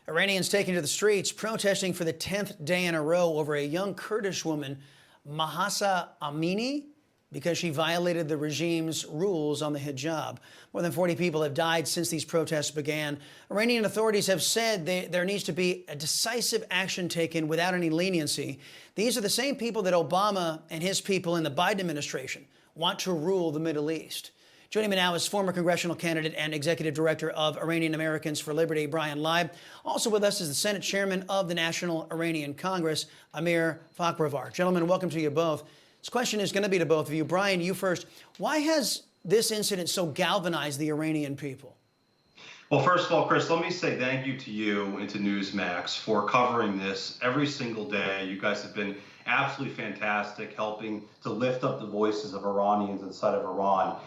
Iranians taking to the streets, protesting for the 10th day in a row over a young Kurdish woman, Mahsa Amini, because she violated the regime's rules on the hijab. More than 40 people have died since these protests began. Iranian authorities have said there needs to be a decisive action taken without any leniency. These are the same people that Obama and his people in the Biden administration want to rule the Middle East. Joining me now is former congressional candidate and executive director of Iranian Americans for Liberty, Brian Leib. Also with us is the Senate chairman of the National Iranian Congress, Amir Fakhravar. Gentlemen, welcome to you both. This question is going to be to both of you. Brian, you first. Why has this incident so galvanized the Iranian people? Well, first of all, Chris, let me say thank you to you and to Newsmax for covering this every single day. You guys have been absolutely fantastic, helping to lift up the voices of Iranians inside of Iran.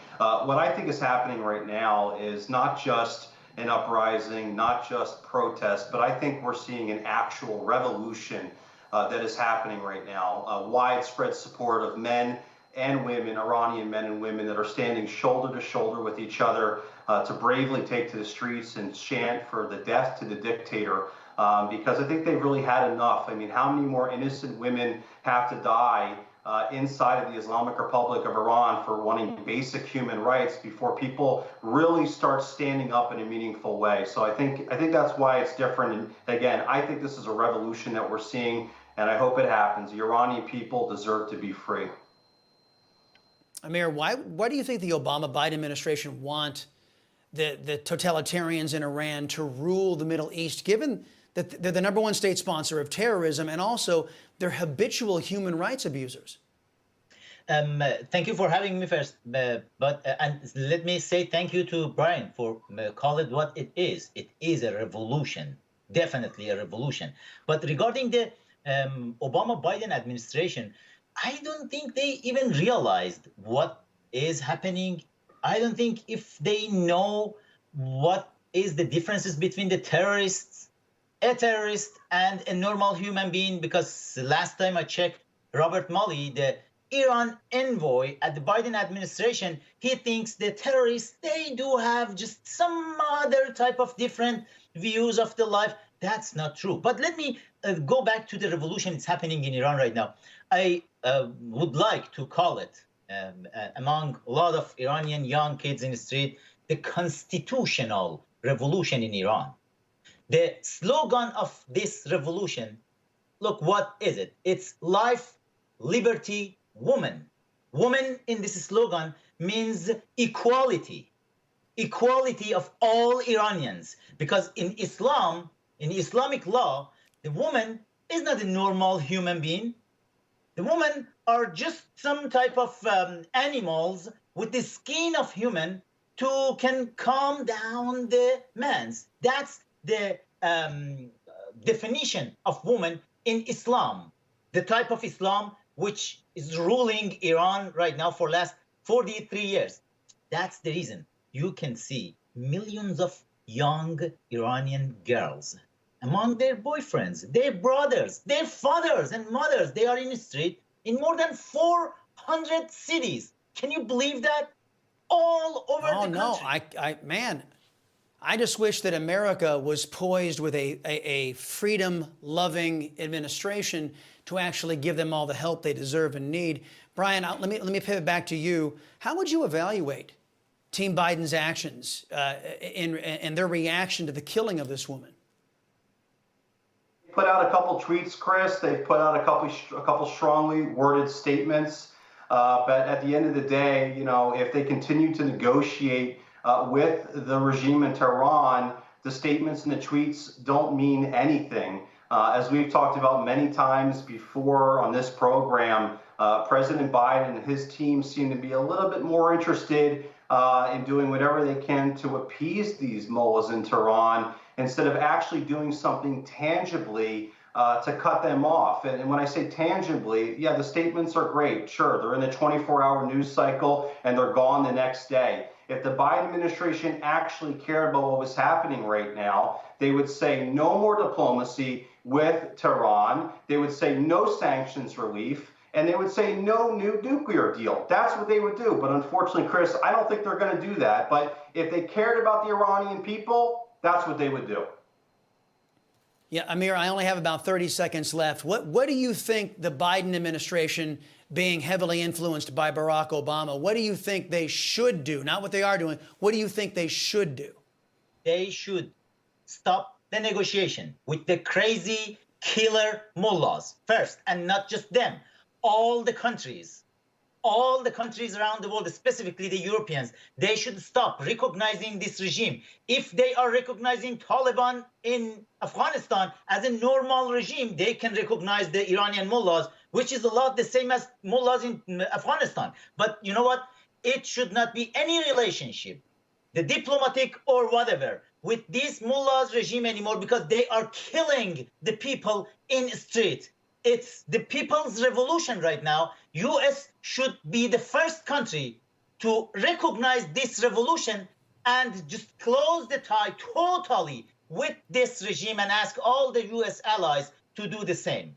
What I think is happening right now is not just an uprising, not just protest, but I think we're seeing an actual revolution that is happening right now. Widespread support of men and women, Iranian men and women, that are standing shoulder to shoulder with each other to bravely take to the streets and chant for the death to the dictator, because I think they've really had enough. I mean, how many more innocent women have to die inside of the Islamic Republic of Iran for wanting basic human rights before people really start standing up in a meaningful way? So I think that's why it's different. And again, I think this is a revolution that we're seeing, and I hope it happens. The Iranian people deserve to be free. Amir, why do you think the Obama-Biden administration want the totalitarians in Iran to rule the Middle East, given that they're the #1 state sponsor of terrorism and also they're habitual human rights abusers? Thank you for having me first, and let me say thank you to Brian for call it what it is. It is a revolution, definitely a revolution. But regarding the Obama-Biden administration, I don't think they even realized what is happening. I don't think if they know what is the differences between the terrorists, a terrorist, and a normal human being, because last time I checked, Robert Malley, the Iran envoy at the Biden administration, he thinks the terrorists, they do have just some other type of different views of the life. That's not true. But let me go back to the revolution that's happening in Iran right now. I would like to call it, among a lot of Iranian young kids in the street, the constitutional revolution in Iran. The slogan of this revolution, look, what is it? It's life, liberty, woman. Woman in this slogan means equality, equality of all Iranians. Because in Islam, in Islamic law, the woman is not a normal human being. The women are just some type of animals with the skin of human to can calm down the man's. That's the definition of woman in Islam, the type of Islam which is ruling Iran right now for last 43 years. That's the reason you can see millions of young Iranian girls among their boyfriends, their brothers, their fathers and mothers. They are in the street in more than 400 cities. Can you believe that? All over the country. Oh, no, man, I just wish that America was poised with a freedom-loving administration to actually give them all the help they deserve and need. Brian, let me pivot back to you. How would you evaluate Team Biden's actions and their reaction to the killing of this woman? Put out a couple tweets, Chris. They've put out a couple strongly worded statements. But at the end of the day, you know, if they continue to negotiate with the regime in Tehran, the statements and the tweets don't mean anything. As we've talked about many times before on this program, President Biden and his team seem to be a little bit more interested in doing whatever they can to appease these mullahs in Tehran instead of actually doing something tangibly to cut them off. And when I say tangibly, yeah, the statements are great. Sure, they're in the 24-hour news cycle and they're gone the next day. If the Biden administration actually cared about what was happening right now, they would say no more diplomacy with Tehran. They would say no sanctions relief. And they would say no new nuclear deal. That's what they would do. But unfortunately, Chris, I don't think they're going to do that. But if they cared about the Iranian people, that's what they would do. Yeah, Amir, I only have about 30 seconds left. What do you think the Biden administration, being heavily influenced by Barack Obama, what do you think they should do? Not what they are doing. What do you think they should do? They should stop the negotiation with the crazy killer mullahs first, and not just them. All the countries around the world, specifically the Europeans, they should stop recognizing this regime. If they are recognizing Taliban in Afghanistan as a normal regime, they can recognize the Iranian mullahs, which is a lot the same as mullahs in Afghanistan. But you know what? It should not be any relationship, the diplomatic or whatever, with this mullahs regime anymore, because they are killing the people in the street. It's the people's revolution right now. U.S. should be the first country to recognize this revolution and just close the tie totally with this regime and ask all the U.S. allies to do the same.